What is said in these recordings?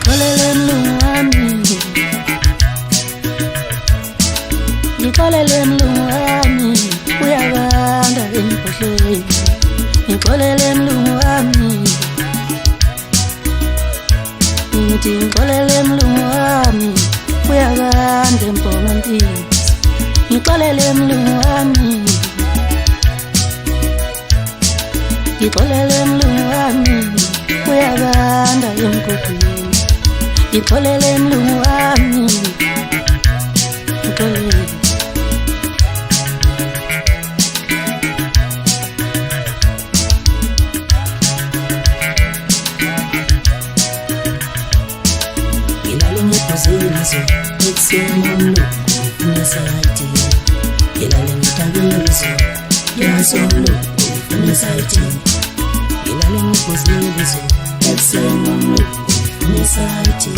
ngixolele mlungu wami, ngixolele mlungu wami, uyabanda embhodleni. Ngixolele mlungu wami, ngithi ngixolele mlungu wami, uyabanda empongontini. Ngixolele mlungu wami, ngixolele mlungu wami, uyabanda emgodini. Ngixolele mlungu wami, ngixolele. Ngilale ngiphuzile so ekuseni umlungu ufuna sayithi. Ngilale ngithabile so yaso umlungu ufuna sayithi. Ngilale ngiphuzile so ekuseni umlungu ufuna sayithi.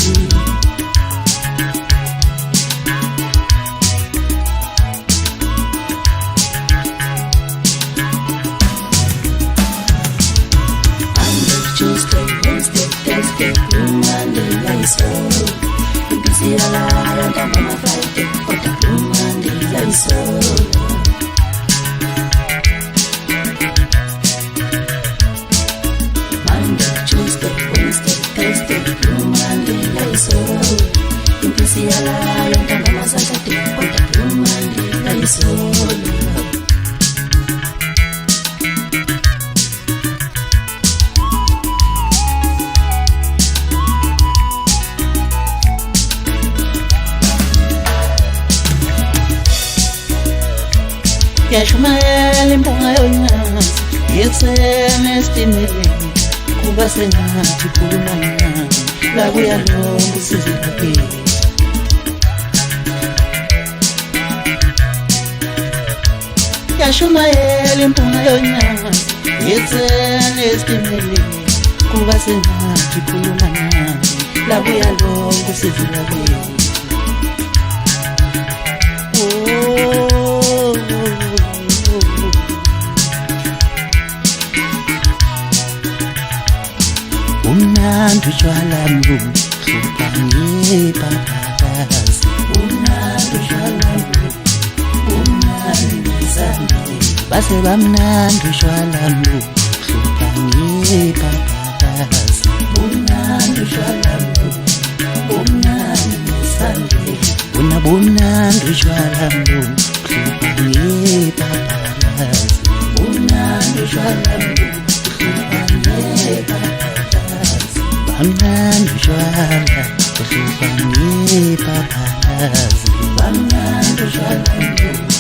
Tuesday, Wednesday, Thursday, Monday, Lysol. Busy alive and I'm a Friday, but Monday, Lysol. Monday, Tuesday, Wednesday, Thursday, Monday, Lysol. Busy alive and I'm a Saturday, but Monday, Lysol. Yashumayela impunga yonyazi yekuseni esitimeleni, kuba sengathi khuluma nami la kuyalonga usizilaphi. Yashumayela impunga yonyazi yekuseni esitimeleni, kuba sengathi khuluma nami la kuyalonga usizilaphi. Umnandi utshwala mlungu hlupha ngebhakazi. Umnandi utshwala mlungu, umnandi ngesandla. Base bamnandi utshwala mlungu hlupha ngebhakazi. Umnandi utshwala mlungu, umnandi ngesandla. Bona bumnandi utshwala mlungu hlupha ngebhakazi. Umnandi utshwala mlungu hlupha ngebhakazi. Bamnandi utshwala uhlupha ngebhakazi. Bamnandi utshwala mlungu.